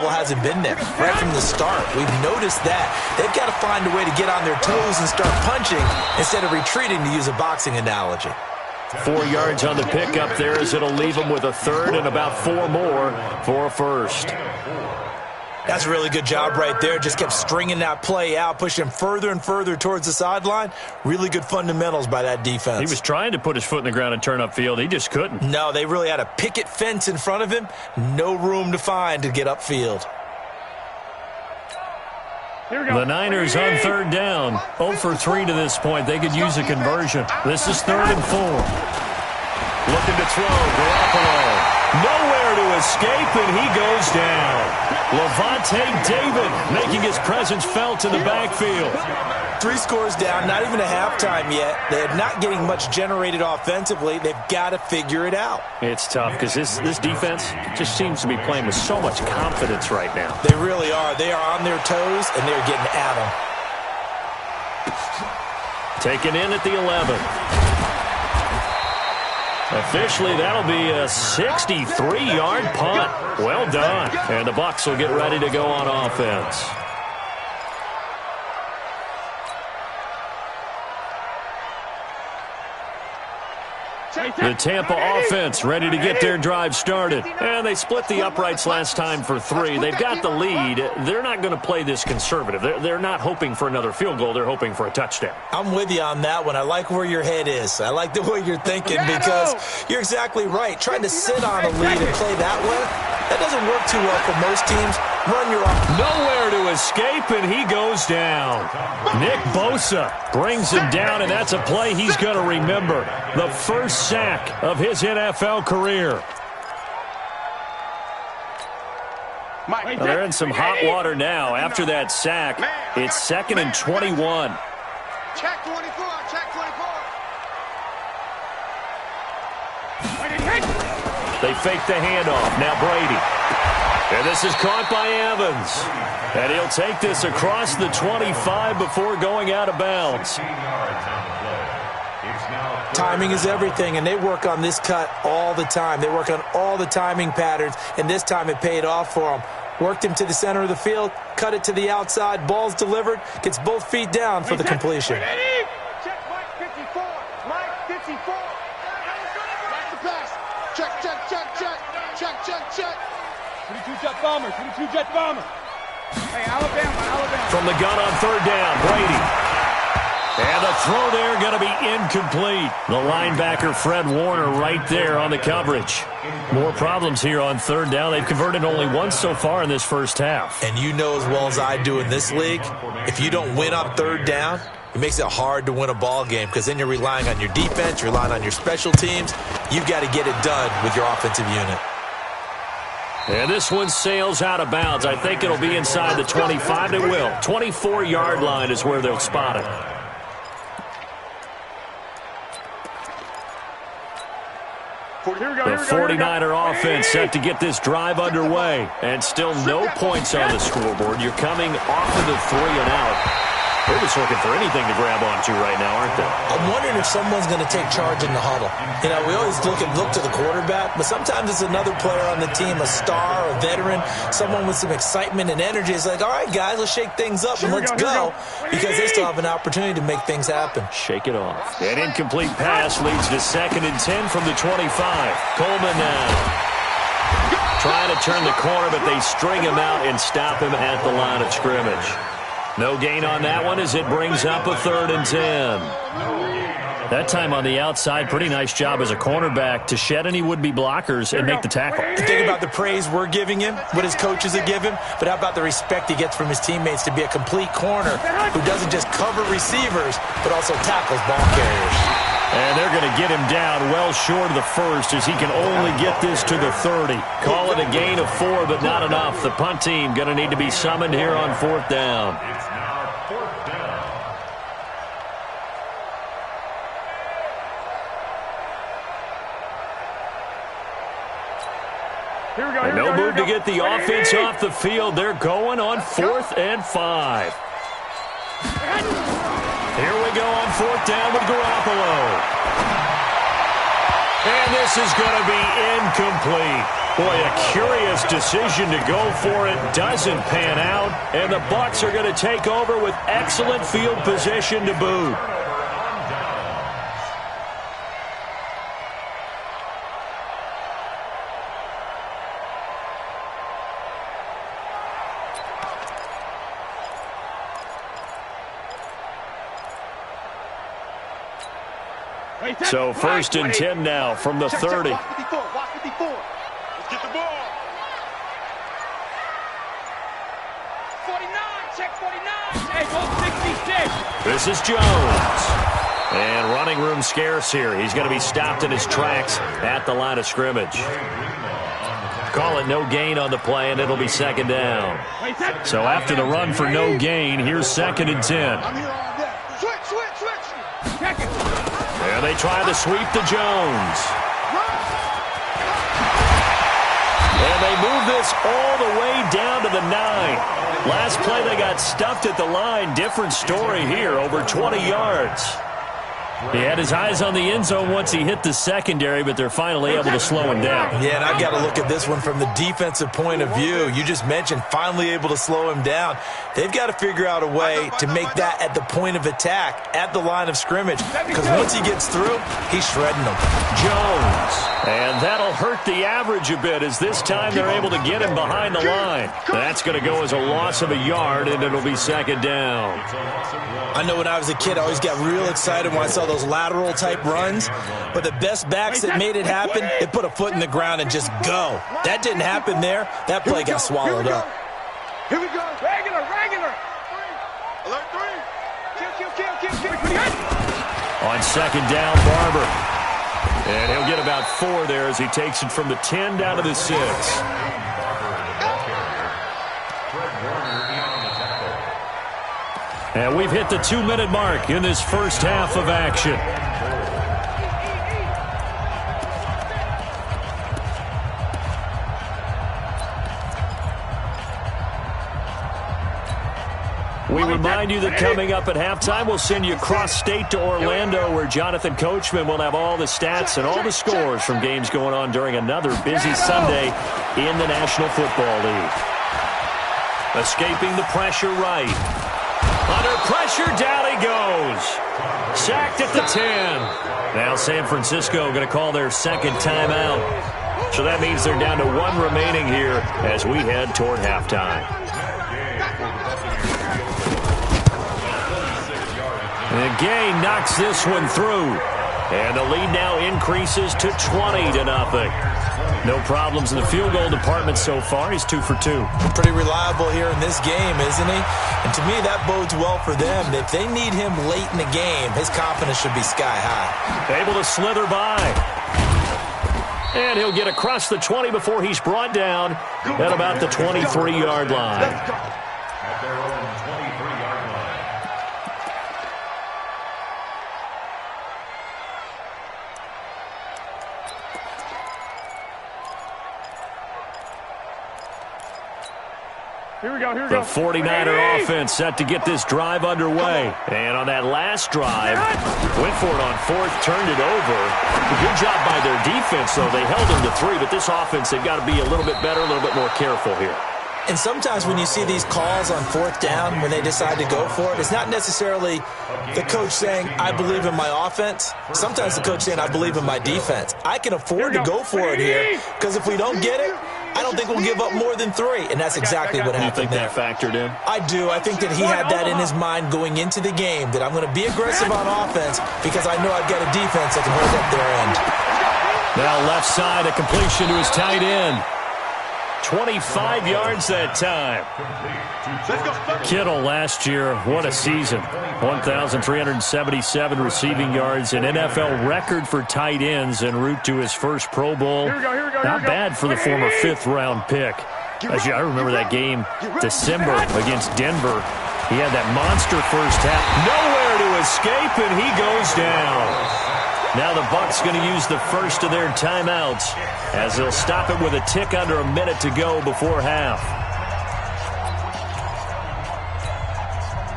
Hasn't been there right from the start. We've noticed that. They've got to find a way to get on their toes and start punching instead of retreating, to use a boxing analogy. 4 yards on the pickup there, as it'll leave them with a third and about 4 more for a first. That's a really good job right there. Just kept stringing that play out, pushing him further and further towards the sideline. Really good fundamentals by that defense. He was trying to put his foot in the ground and turn upfield. He just couldn't. No, they really had a picket fence in front of him. No room to find to get upfield. The Niners on third down. 0 for 3 to this point. They could use a conversion. This is 3rd and 4. Looking to throw. Garoppolo. Nowhere to escape, and he goes down. Levante David making his presence felt in the backfield. 3 scores down, not even a halftime yet. They're not getting much generated offensively. They've got to figure it out. It's tough because this defense just seems to be playing with so much confidence right now. They really are. They are on their toes, and they're getting at them. Taken in at the 11. Officially, that'll be a 63-yard punt. Well done. And the Bucs will get ready to go on offense. The Tampa offense ready to get their drive started. And they split the uprights last time for 3. They've got the lead. They're not going to play this conservative. They're not hoping for another field goal. They're hoping for a touchdown. I'm with you on that one. I like where your head is. I like the way you're thinking because you're exactly right. Trying to sit on a lead and play that way, that doesn't work too well for most teams. Run your off. Nowhere to escape, and he goes down. Nick Bosa brings him down, and that's a play he's going to remember. The first sack of his NFL career. Well, they're in some hot water now. After that sack, it's 2nd and 21. Check 24, check 24. They fake the handoff. Now Brady. And this is caught by Evans. And he'll take this across the 25 before going out of bounds. Timing is everything, and they work on this cut all the time. They work on all the timing patterns, and this time it paid off for them. Worked him to the center of the field, cut it to the outside, ball's delivered, gets both feet down for the completion. Check Mike 54. Mike 54. That's the pass. Check, check, check, check. Check, check, check. 22 jet bomber, 22 jet bomber. Hey, Alabama. From the gun on third down, Brady. And the throw there going to be incomplete. The linebacker, Fred Warner, right there on the coverage. More problems here on third down. They've converted only once so far in this first half. And you know as well as I do in this league, if you don't win on third down, it makes it hard to win a ball game because then you're relying on your defense, you're relying on your special teams. You've got to get it done with your offensive unit. And this one sails out of bounds. I think it'll be inside the 25. It will. 24-yard line is where they'll spot it. The 49er offense set to get this drive underway. And still no points on the scoreboard. You're coming off of the 3 and out. They're just looking for anything to grab onto right now, aren't they? I'm wondering if someone's going to take charge in the huddle. You know, we always look to the quarterback, but sometimes it's another player on the team, a star, a veteran, someone with some excitement and energy. It's like, all right, guys, let's shake things up and let's go because they still have an opportunity to make things happen. Shake it off. An incomplete pass leads to 2nd and 10 from the 25. Coleman now trying to turn the corner, but they string him out and stop him at the line of scrimmage. No gain on that one as it brings up a 3rd and 10. That time on the outside, pretty nice job as a cornerback to shed any would-be blockers and make the tackle. Think about the praise we're giving him, what his coaches are giving, but how about the respect he gets from his teammates to be a complete corner who doesn't just cover receivers, but also tackles ball carriers. And they're going to get him down well short of the first as he can only get this to the 30. Call it a gain of 4, but not enough. The punt team going to need to be summoned here on 4th down. And no move to get the offense off the field. They're going on 4th and 5. Here we go on 4th down with Garoppolo. And this is going to be incomplete. Boy, a curious decision to go for it. Doesn't pan out. And the Bucs are going to take over with excellent field position to boot. So 1st and 10 now from the 30. Watch 54. Watch 54. Let's get the ball. 49. Check 49. Hey, go 66. This is Jones. And running room scarce here. He's going to be stopped in his tracks at the line of scrimmage. Call it no gain on the play, and it'll be 2nd down. So after the run for no gain, here's 2nd and 10. I'm here all day. Switch. Check it. And they try to sweep to Jones. And they move this all the way down to the 9. Last play they got stuffed at the line. Different story here, over 20 yards. He had his eyes on the end zone once he hit the secondary, but they're finally able to slow him down. Yeah, and I've got to look at this one from the defensive point of view. You just mentioned finally able to slow him down. They've got to figure out a way to make that at the point of attack, at the line of scrimmage, because once he gets through, he's shredding them. Jones. And that'll hurt the average a bit, as this time they're able to get him behind the line. That's going to go as a loss of a yard, and it'll be 2nd down. I know when I was a kid, I always got real excited when I saw those lateral-type runs. But the best backs that made it happen, they put a foot in the ground and just go. That didn't happen there. That play got swallowed up. Here we go. Regular. Alert 3. Kill. On 2nd down, Barber. And he'll get about 4 there as he takes it from the 10 down to the 6. And we've hit the 2-minute mark in this first half of action. We remind you that coming up at halftime, we'll send you cross-state to Orlando, where Jonathan Coachman will have all the stats and all the scores from games going on during another busy Sunday in the National Football League. Escaping the pressure right. Under pressure, down he goes. Sacked at the 10. Now San Francisco going to call their 2nd timeout. So that means they're down to 1 remaining here as we head toward halftime. And Gay knocks this one through. And the lead now increases to 20-0. No problems in the field goal department so far. He's 2 for 2. Pretty reliable here in this game, isn't he? And to me, that bodes well for them. If they need him late in the game, his confidence should be sky high. Able to slither by. And he'll get across the 20 before he's brought down at about the 23-yard line. Here we go. The 49er offense set to get this drive underway. And on that last drive, went for it on 4th, turned it over. A good job by their defense, though. They held them to 3, but this offense, they've got to be a little bit better, a little bit more careful here. And sometimes when you see these calls on 4th down, when they decide to go for it, it's not necessarily the coach saying, I believe in my offense. Sometimes the coach saying, I believe in my defense. I can afford to go for it here, because if we don't get it, I don't think we'll give up more than 3. And that's exactly what happened there. You think that factored in? I do. I think that he had that in his mind going into the game, that I'm going to be aggressive on offense because I know I've got a defense that can hold up their end. Now left side, a completion to his tight end. 25 yards that time. Kittle last year, what a season. 1,377 receiving yards, an NFL record for tight ends en route to his first Pro Bowl. Not bad for the former 5th-round pick. I remember that game, December against Denver. He had that monster first half. Nowhere to escape, and he goes down. Now the Bucs going to use the first of their timeouts as they'll stop it with a tick under a minute to go before half.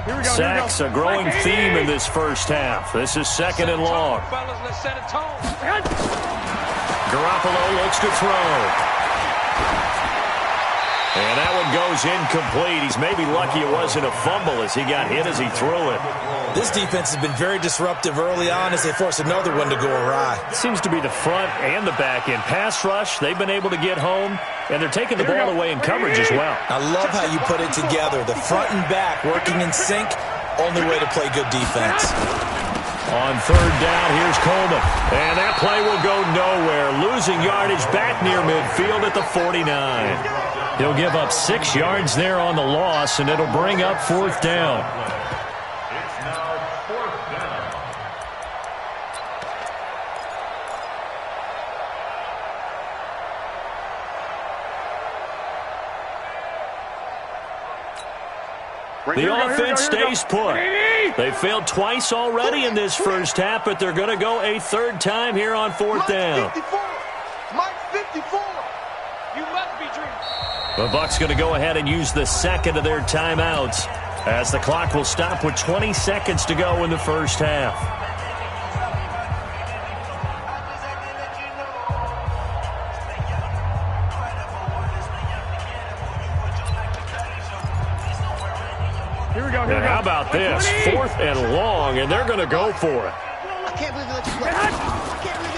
Sacks, a growing theme in this first half. This is second and long. Garoppolo looks to throw. And that one goes incomplete. He's maybe lucky it wasn't a fumble as he got hit as he threw it. This defense has been very disruptive early on as they force another one to go awry. Seems to be the front and the back end. Pass rush, they've been able to get home, and they're taking the ball away in coverage as well. I love how you put it together. The front and back working in sync, only way to play good defense. On third down, here's Coleman. And that play will go nowhere. Losing yardage back near midfield at the 49. He'll give up 6 yards there on the loss, and it'll bring up fourth down. It's now fourth down. The offense stays put. They failed twice already in this first half, but they're going to go a third time here on fourth down. Mike 54. You must be dreaming. The Bucs going to go ahead and use the second of their timeouts as the clock will stop with 20 seconds to go in the first half. Here we go. And how about this? Fourth and long, and they're going to go for it. I can't believe they let you play.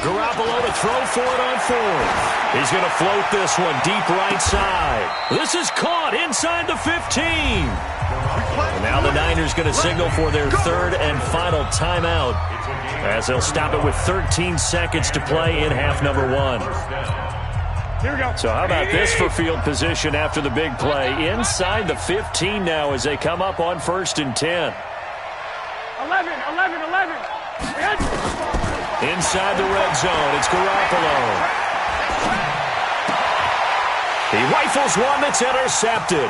Garoppolo to throw for it on fourth. He's going to float this one deep right side. This is caught inside the 15. And now the Niners going to signal for their third and final timeout as they'll stop it with 13 seconds to play in half number 1. Here we go. So how about this for field position after the big play? Inside the 15 now as they come up on first and 10. 11. Inside the red zone, it's Garoppolo. He rifles one that's intercepted.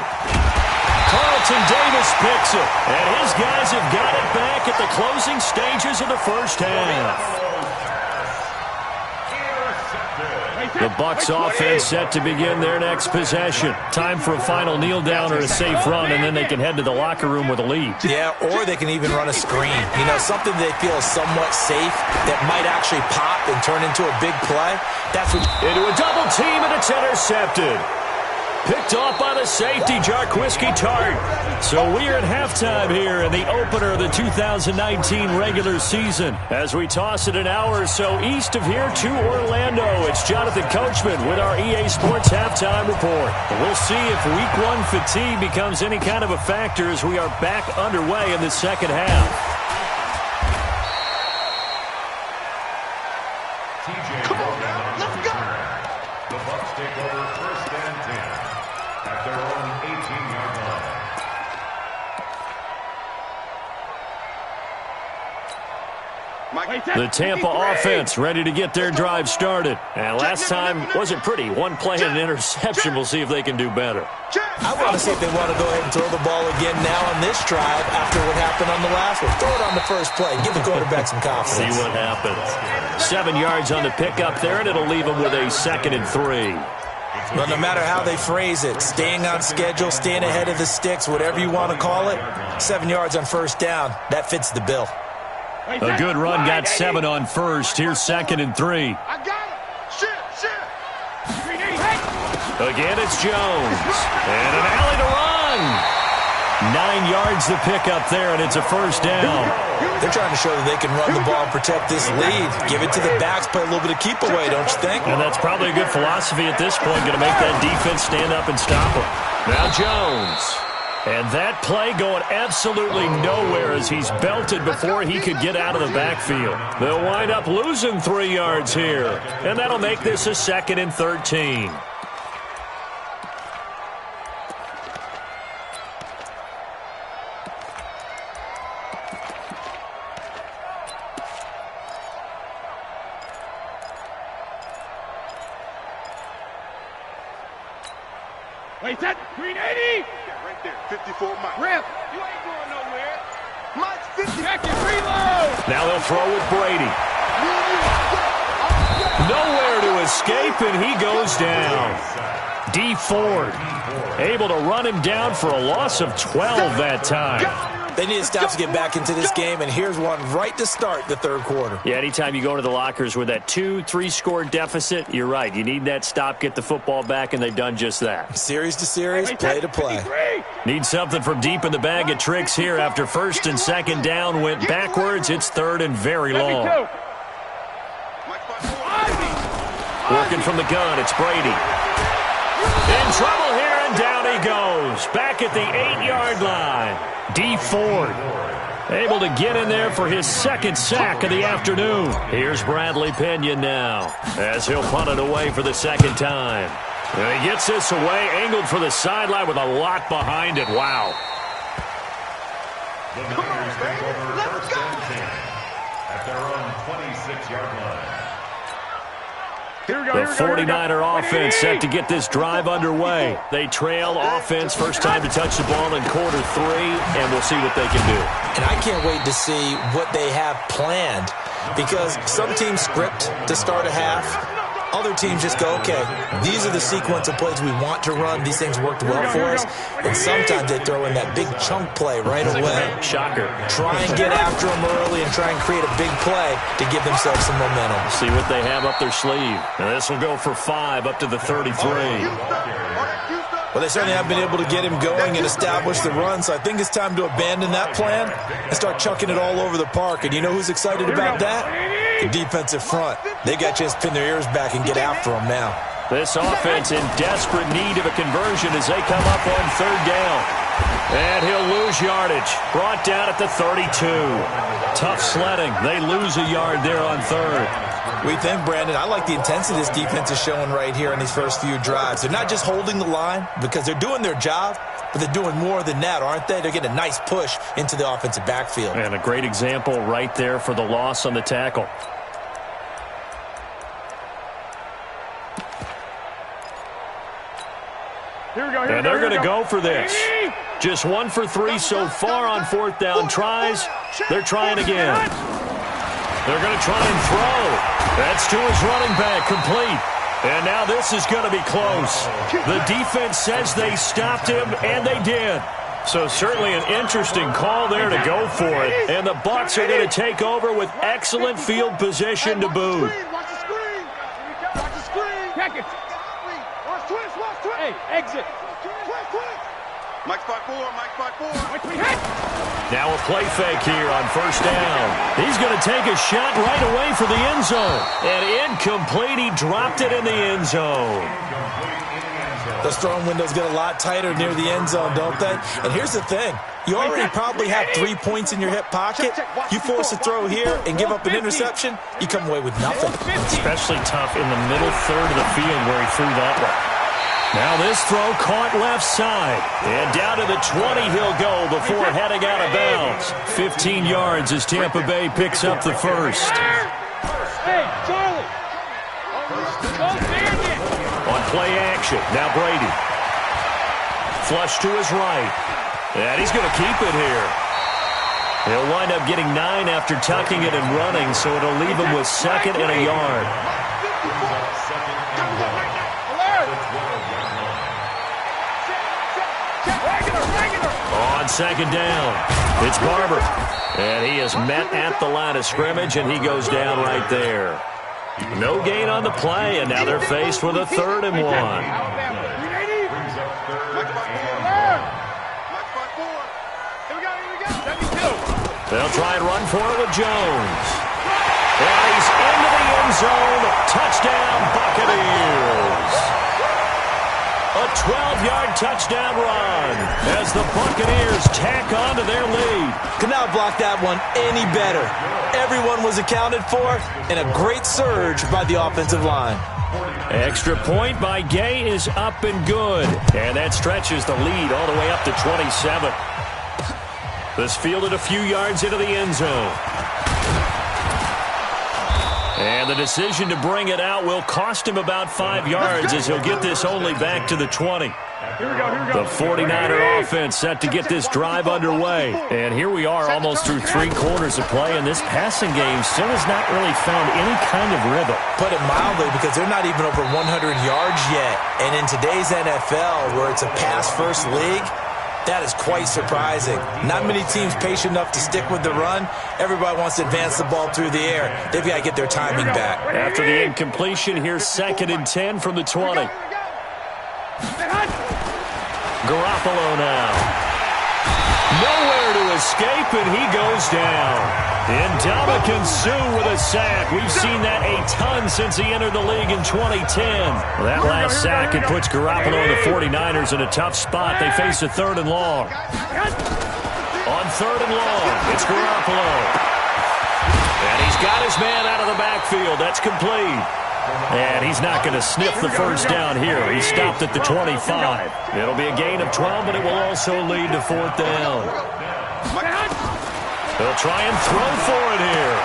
Carlton Davis picks it, and his guys have got it back at the closing stages of the first half. The Bucs offense set to begin their next possession. Time for a final kneel down or a safe run, and then they can head to the locker room with a lead. Yeah, or they can even run a screen. You know, something they feel is somewhat safe that might actually pop and turn into a big play. That's what... Into a double team, and it's intercepted. Picked off by the safety, Jarquiski Tart. So we are at halftime here in the opener of the 2019 regular season. As we toss it an hour or so east of here to Orlando, it's Jonathan Coachman with our EA Sports Halftime Report. We'll see if Week 1 fatigue becomes any kind of a factor as we are back underway in the second half. Come on now, let's go. The Bucs take over first and 10 at their own 18-yard line. The Tampa offense ready to get their drive started. And last time wasn't pretty. One play and an interception. We'll see if they can do better. I want to see if they want to go ahead and throw the ball again now on this drive after what happened on the last one. Throw it on the first play. Give the quarterback some confidence. See what happens. 7 yards on the pickup there, and it'll leave them with a 2nd and 3. But no matter how they phrase it, staying on schedule, staying ahead of the sticks, whatever you want to call it, 7 yards on first down, that fits the bill. A good run, got 7 on first. Here's 2nd and 3. I got it. Shit. Again, it's Jones. And an alley to run. 9 yards to pick up there, and it's a first down. They're trying to show that they can run the ball and protect this lead. Give it to the backs, play a little bit of keep away, don't you think? And that's probably a good philosophy at this point, going to make that defense stand up and stop them. Now Jones. And that play going absolutely nowhere as he's belted before he could get out of the backfield. They'll wind up losing 3 yards here. And that'll make this a 2nd and 13. Wait, that green 80. Right there, 54 Mike. Rip. You ain't going nowhere. Mike's 50. Check it, reload. Now they'll throw with Brady. Nowhere to escape, and he goes down. D. Ford able to run him down for a loss of 12 that time. They need to stop to get back into this game, and here's one right to start the third quarter. Yeah, anytime you go into the lockers with that 2-3 score deficit, you're right. You need that stop, get the football back, and they've done just that. Series to series, play to play. Need something from deep in the bag of tricks here. After first and second down went backwards, it's third and very long. Working from the gun, it's Brady. In trouble here, and down he goes. Back at the 8-yard line. D. Ford able to get in there for his second sack of the afternoon. Here's Bradley Pinion now as he'll punt it away for the second time. And he gets this away, angled for the sideline with a lot behind it. Wow. The Niners take over first and 10 at their own 26-yard line. The 49er offense set to get this drive underway. They trail offense, first time to touch the ball in quarter 3, and we'll see what they can do. And I can't wait to see what they have planned, because some teams script to start a half. Other teams just go, okay, these are the sequence of plays we want to run. These things worked well for us. And sometimes they throw in that big chunk play right away. Shocker. Try and get after them early and try and create a big play to give themselves some momentum. See what they have up their sleeve. And this will go for 5 up to the 33. Well, they certainly have been able to get him going and establish the run, so I think it's time to abandon that plan and start chucking it all over the park. And you know who's excited about that? The defensive front. They got a chance to pin their ears back and get after them now. This offense in desperate need of a conversion as they come up on third down. And he'll lose yardage. Brought down at the 32. Tough sledding. They lose a yard there on third. We think, Brandon, I like the intensity this defense is showing right here in these first few drives. They're not just holding the line because they're doing their job, but they're doing more than that, aren't they? They're getting a nice push into the offensive backfield. And a great example right there for the loss on the tackle. And they're going to go for this. Just 1 for 3 so far on fourth down tries. They're trying again. They're going to try and throw. That's to his running back, complete. And now this is going to be close. The defense says they stopped him, and they did. So certainly an interesting call there to go for it. And the Bucs are going to take over with excellent field position to boot. Watch the screen. Watch the screen. Check it. Watch twist. Hey, exit. Twist. Mike spot 4. Now a play fake here on first down. He's going to take a shot right away for the end zone. And incomplete. He dropped it in the end zone. Those throwing windows get a lot tighter near the end zone, don't they? And here's the thing. You already probably have 3 points in your hip pocket. You force a throw here and give up an interception, you come away with nothing. Especially tough in the middle third of the field where he threw that one. Now this throw caught left side. And down to the 20 he'll go before heading out of bounds. 15 yards as Tampa Bay picks up the first. Hey, Charlie. On play action, now Brady. Flush to his right. And he's going to keep it here. He'll wind up getting 9 after tucking it and running, so it'll leave him with 2nd and a yard. On 2nd down, it's Barber. And he is met at the line of scrimmage, and he goes down right there. No gain on the play, and now they're faced with a 3rd and 1. They'll try and run for it with Jones. And he's into the end zone. Touchdown, Buccaneers. A 12-yard touchdown run as the Buccaneers tack on to their lead. Could not block that one any better. Everyone was accounted for, and a great surge by the offensive line. Extra point by Gay is up and good. And that stretches the lead all the way up to 27. This fielded a few yards into the end zone. And the decision to bring it out will cost him about 5 yards as he'll get this only back to the 20. The 49er offense set to get this drive underway. And here we are almost through 3 quarters of play, and this passing game still has not really found any kind of rhythm. Put it mildly, because they're not even over 100 yards yet. And in today's NFL, where it's a pass-first league, That is quite surprising. Not many teams patient enough to stick with the run. Everybody wants to advance the ball through the air. They've got to get their timing back. After the incompletion, here's 2nd and 10 from the 20. Garoppolo now. Nowhere to escape, and he goes down. Ndamukong Suh with a sack. We've seen that a ton since he entered the league in 2010. Well, that last sack, it puts Garoppolo and the 49ers in a tough spot. They face a 3rd and long. On 3rd and long, it's Garoppolo. And he's got his man out of the backfield. That's complete. And he's not going to sniff the first down here. He stopped at the 25. It'll be a gain of 12, but it will also lead to 4th down. He'll try and throw for it here.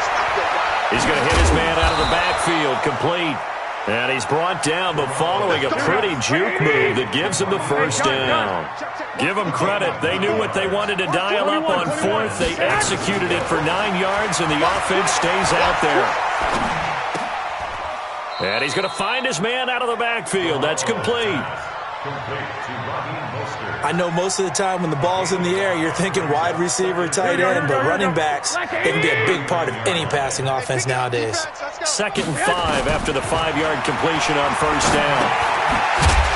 He's going to hit his man out of the backfield, complete. And he's brought down, but following a pretty juke move that gives him the first down. Give them credit. They knew what they wanted to dial up on 4th. They executed it for 9 yards, and the offense stays out there. And he's going to find his man out of the backfield. That's complete. I know most of the time when the ball's in the air, you're thinking wide receiver, tight end, but running backs, they can be a big part of any passing offense nowadays. 2nd and 5 after the 5-yard completion on first down.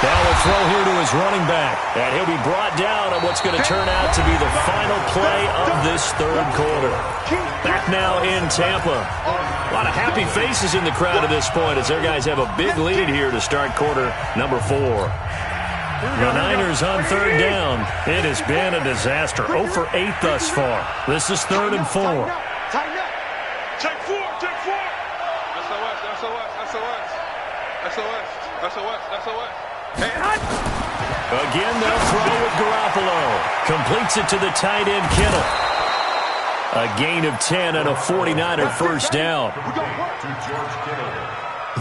Now a throw here to his running back. And he'll be brought down on what's going to turn out to be the final play of this 3rd quarter. Back now in Tampa. A lot of happy faces in the crowd at this point as their guys have a big lead here to start quarter number 4. The Niners on 3rd down. It has been a disaster. 0 for 8 thus far. This is 3rd and 4. Take 4, take 4. SOS. Again, they'll throw with Garoppolo. Completes it to the tight end, Kittle. A gain of 10 and a 49er first down.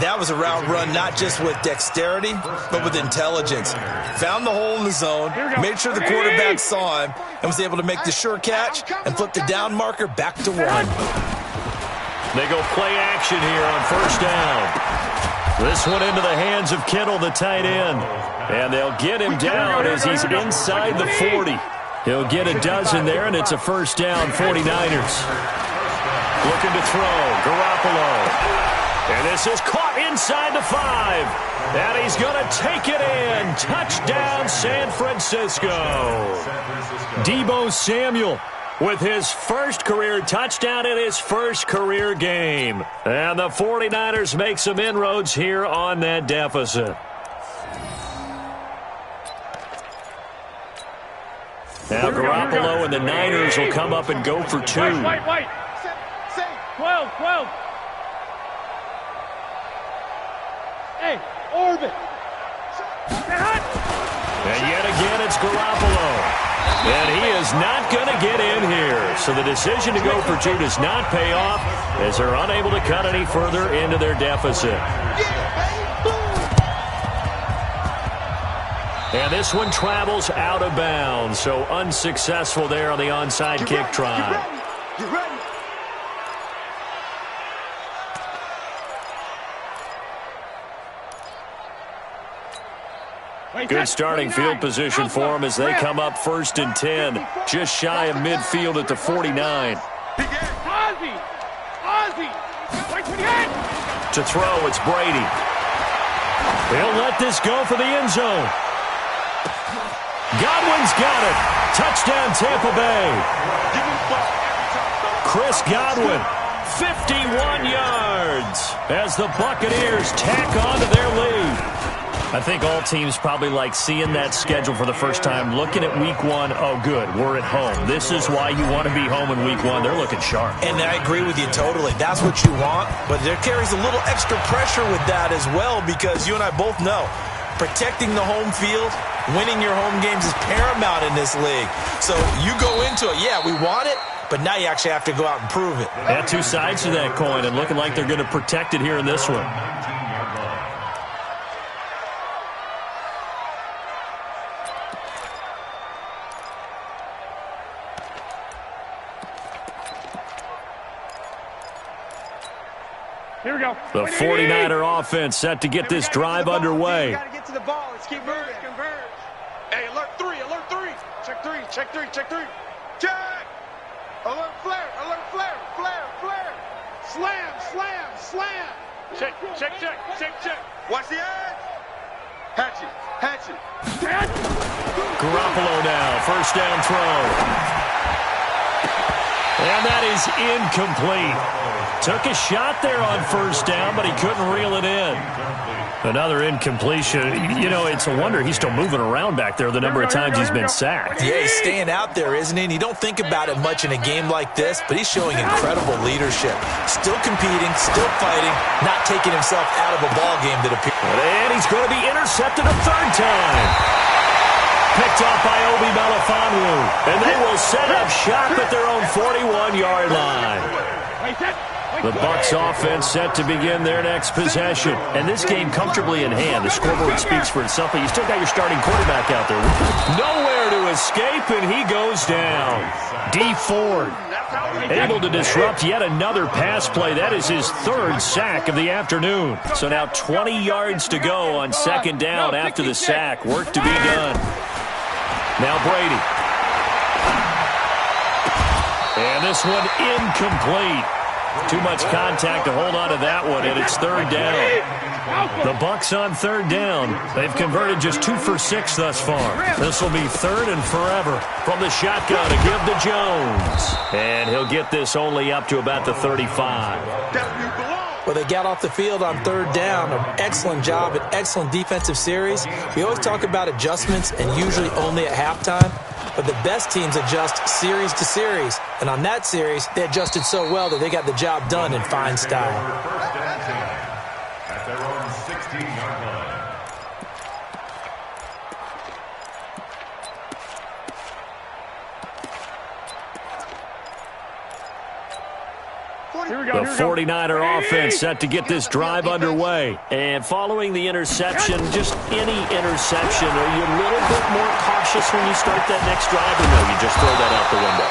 That was a route run not just with dexterity, but with intelligence. Found the hole in the zone, made sure the quarterback saw him, and was able to make the sure catch and flip the down marker back to 1. They go play action here on first down. This one into the hands of Kittle, the tight end. And they'll get him down as he's inside the 40. He'll get a dozen there, and it's a first down, 49ers. Looking to throw, Garoppolo. And this is caught inside the 5. And he's going to take it in. Touchdown, San Francisco. Deebo Samuel with his first career touchdown in his first career game. And the 49ers make some inroads here on that deficit. Now Garoppolo and the Niners will come up and go for 2. White. 12. Hey, orbit. And yet again, it's Garoppolo. And he is not going to get in here. So the decision to go for 2 does not pay off as they're unable to cut any further into their deficit. And this one travels out of bounds. So unsuccessful there on the onside kick try. You ready? Good starting field position for them as they come up 1st and 10. Just shy of midfield at the 49. To throw, it's Brady. He'll let this go for the end zone. Godwin's got it. Touchdown, Tampa Bay. Chris Godwin, 51 yards as the Buccaneers tack on to their lead. I think all teams probably like seeing that schedule for the first time, looking at week 1. Oh, good, we're at home. This is why you want to be home in week 1. They're looking sharp. And I agree with you totally. That's what you want, but there carries a little extra pressure with that as well because you and I both know protecting the home field, winning your home games is paramount in this league. So you go into it, yeah, we want it, but now you actually have to go out and prove it. Yeah, 2 sides to that coin and looking like they're going to protect it here in this one. Here we go. The 49er offense set to get this drive underway. Got to get to the ball. Let's keep moving. Converge. Hey, alert 3. Check three, check three, check three. Check! Alert flare, alert flare, flare, flare. Slam, slam, slam. Check, check, check, check, check. Watch the edge. Hatchet, hatchet. Garoppolo now, first down throw. And that is incomplete. Took a shot there on first down, but he couldn't reel it in. Another incompletion. You know, it's a wonder he's still moving around back there the number of times he's been sacked. Yeah, he's staying out there, isn't he? And you don't think about it much in a game like this, but he's showing incredible leadership. Still competing, still fighting, not taking himself out of a ball game that appears. And he's going to be intercepted a third time. Picked off by Obi Melifonwu. And they will set up shop at their own 41-yard line. The Bucs offense set to begin their next possession. And this game comfortably in hand. The scoreboard speaks for itself, but you still got your starting quarterback out there. Nowhere to escape, and he goes down. D. Ford able to disrupt yet another pass play. That is his third sack of the afternoon. So now 20 yards to go on second down after the sack. Work to be done. Now Brady. And this one incomplete. Too much contact to hold on to that one, and it's third down. The Bucs on third down. They've converted just 2 for 6 thus far. This will be third and forever. From the shotgun to give to Jones. And he'll get this only up to about the 35. Well, they got off the field on third down. An excellent job, an excellent defensive series. We always talk about adjustments, and usually only at halftime. But the best teams adjust series to series. And on that series, they adjusted so well that they got the job done in fine style. First and 10 at their own 16-yard line. The 49er offense set to get this drive underway. And following the interception, just any interception, are you a little bit more cautious when you start that next drive, or no, you just throw that out the window?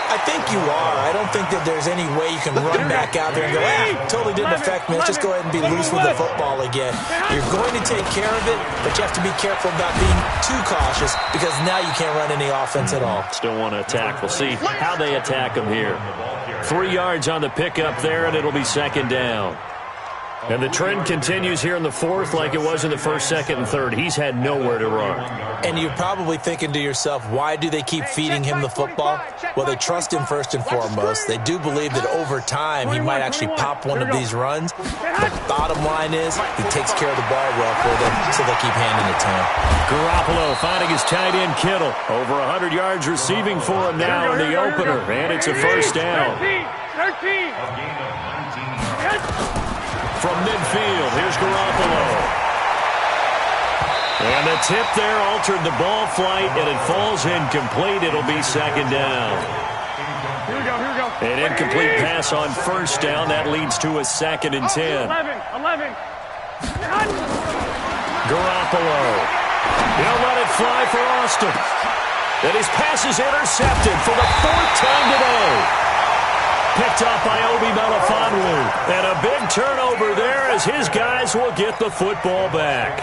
I think you are. I don't think that there's any way you can run back out there and go, totally didn't affect me. Let's just go ahead and be loose with the football again. You're going to take care of it, but you have to be careful about being too cautious because now you can't run any offense at all. Still want to attack. We'll see how they attack them here. 3 yards on the pickup there, and it'll be second down. And the trend continues here in the fourth like it was in the first, second, and third. He's had nowhere to run. And you're probably thinking to yourself, why do they keep feeding him the football? Well, they trust him first and foremost. They do believe that over time he might actually pop one of these runs. But bottom line is he takes care of the ball well for them, so they keep handing it to him. Garoppolo finding his tight end Kittle. Over 100 yards receiving for him now in the opener. And it's a first down. 13. From midfield, here's Garoppolo. And the tip there altered the ball flight, and it falls incomplete. It'll be second down. Here we go. An incomplete pass on first down. That leads to a second and 10. 11. Garoppolo. He'll let it fly for Austin. And his pass is intercepted for the fourth time today. Picked up by Obi Melifonwu. And a big turnover there as his guys will get the football back.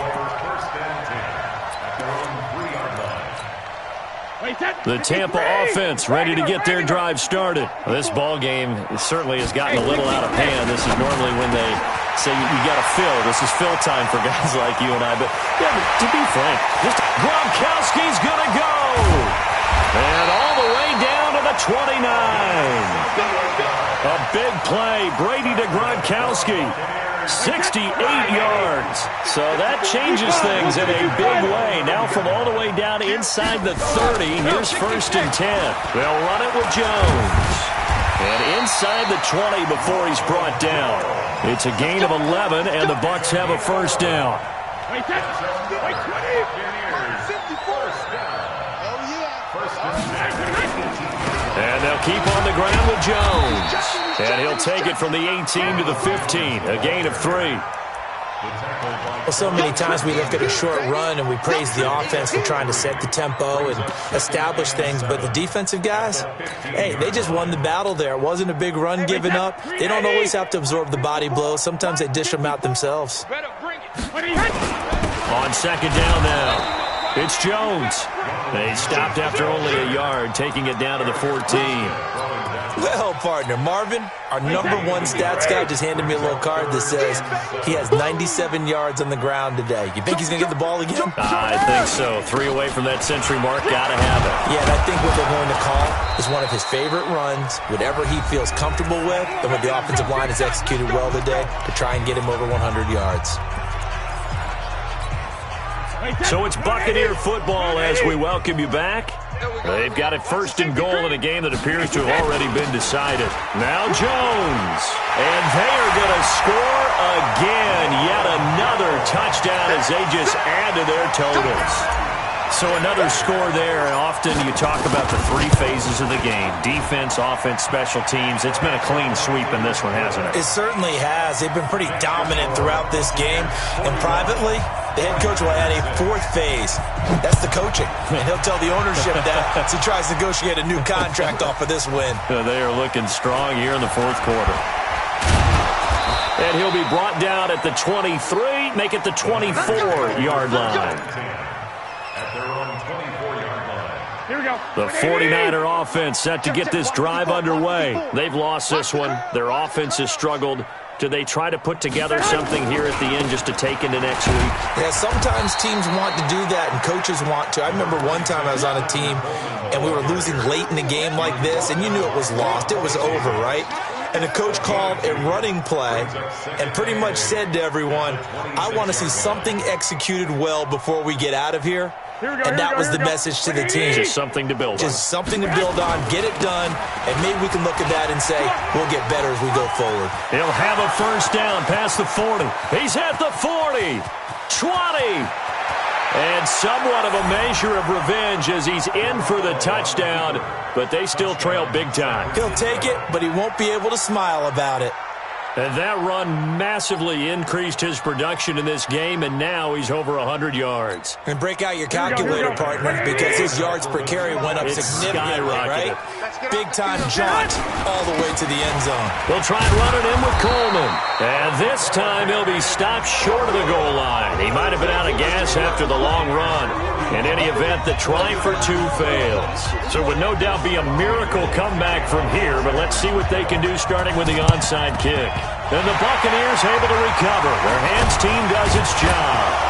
The Tampa offense ready to get their drive started. This ball game certainly has gotten a little out of hand. This is normally when they say you got to fill. This is fill time for guys like you and I. But yeah, to be frank, just Gronkowski's going to go. And all the way down to the 29. A big play. Brady to Gronkowski. 68 yards. So that changes things in a big way. Now from all the way down inside the 30, here's first and 10. They'll run it with Jones. And inside the 20 before he's brought down. It's a gain of 11, and the Bucs have a first down. Wait, 20. And they'll keep on the ground with Jones. And he'll take it from the 18 to the 15. A gain of 3. Well, so many times we look at a short run and we praise the offense for trying to set the tempo and establish things. But the defensive guys, hey, they just won the battle there. It wasn't a big run given up. They don't always have to absorb the body blows. Sometimes they dish them out themselves. On second down now, it's Jones. They stopped after only a yard, taking it down to the 14. Well, partner, Marvin, our number one stats guy just handed me a little card that says he has 97 yards on the ground today. You think he's going to get the ball again? I think so. 3 away from that century mark. Got to have it. Yeah, and I think what they're going to call is one of his favorite runs, whatever he feels comfortable with, and what the offensive line has executed well today to try and get him over 100 yards. So it's Buccaneer football as we welcome you back. They've got it first and goal in a game that appears to have already been decided. Now Jones. And they are going to score again. Yet another touchdown as they just add to their totals. So another score there. Often you talk about the 3 phases of the game. Defense, offense, special teams. It's been a clean sweep in this one, hasn't it? It certainly has. They've been pretty dominant throughout this game. And privately, the head coach will add a 4th phase. That's the coaching. And he'll tell the ownership that as he tries to negotiate a new contract off of this win. They are looking strong here in the 4th quarter. And he'll be brought down at the 23, make it the 24-yard line. The 49er offense set to get this drive underway. They've lost this one. Their offense has struggled. Do they try to put together something here at the end just to take into next week? Yeah, sometimes teams want to do that and coaches want to. I remember one time I was on a team and we were losing late in the game like this, and you knew it was lost. It was over, right? And the coach called a running play and pretty much said to everyone, I want to see something executed well before we get out of here. And that was the message to the team. Just something to build on. Just something to build on, get it done, and maybe we can look at that and say, we'll get better as we go forward. He'll have a first down past the 40. He's at the 40, 20. And somewhat of a measure of revenge as he's in for the touchdown, but they still trail big time. He'll take it, but he won't be able to smile about it. And that run massively increased his production in this game, and now he's over 100 yards. And break out your calculator, partner, because his yards per carry went up significantly, right? Big-time jaunt all the way to the end zone. They'll try and run it in with Coleman. And this time he'll be stopped short of the goal line. He might have been out of gas after the long run. In any event, the try for 2 fails. So it would no doubt be a miracle comeback from here, but let's see what they can do starting with the onside kick. And the Buccaneers able to recover. Their hands team does its job.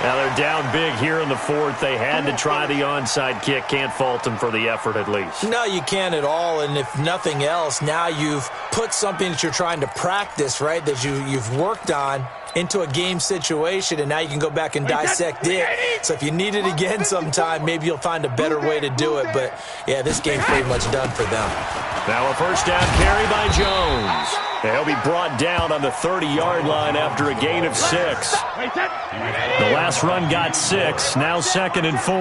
Now they're down big here in the 4th. They had to try the onside kick. Can't fault them for the effort at least. No, you can't at all. And if nothing else, now you've put something that you're trying to practice, right, that you've worked on into a game situation, and now you can go back and dissect it. So if you need it again sometime, maybe you'll find a better way to do it. But, yeah, this game's pretty much done for them. Now a first down carry by Jones. He'll be brought down on the 30-yard line after a gain of 6. The last run got 6. Now 2nd and 4.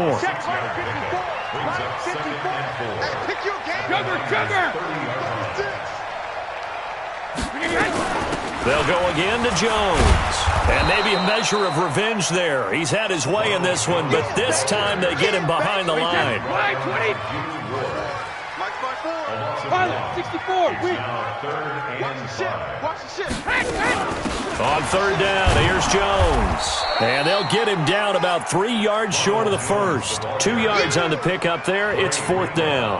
They'll go again to Jones. And maybe a measure of revenge there. He's had his way in this one, but this time they get him behind the line. 64, On 3rd down, here's Jones. And they'll get him down about 3 yards short of the first. 2 yards on the pickup there. It's 4th down.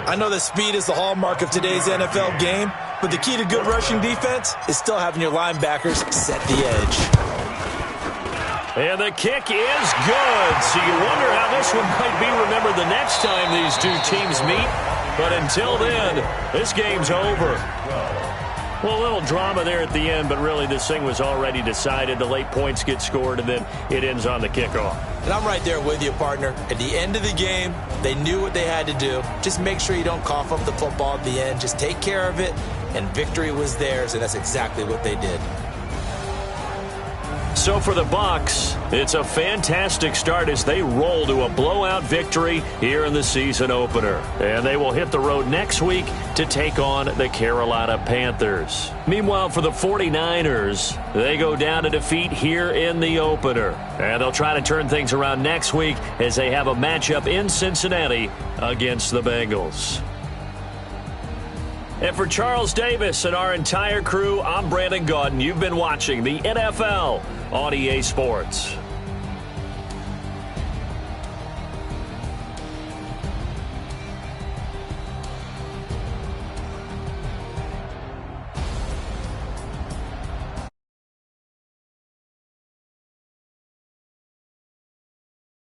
I know that speed is the hallmark of today's NFL game, but the key to good rushing defense is still having your linebackers set the edge. And the kick is good. So you wonder how this one might be remembered the next time these two teams meet. But until then, this game's over. Well, a little drama there at the end, but really this thing was already decided. The late points get scored, and then it ends on the kickoff. And I'm right there with you, partner. At the end of the game, they knew what they had to do. Just make sure you don't cough up the football at the end. Just take care of it, and victory was theirs, and that's exactly what they did. So for the Bucs, it's a fantastic start as they roll to a blowout victory here in the season opener. And they will hit the road next week to take on the Carolina Panthers. Meanwhile, for the 49ers, they go down to defeat here in the opener. And they'll try to turn things around next week as they have a matchup in Cincinnati against the Bengals. And for Charles Davis and our entire crew, I'm Brandon Gaudin. You've been watching the NFL on EA Sports.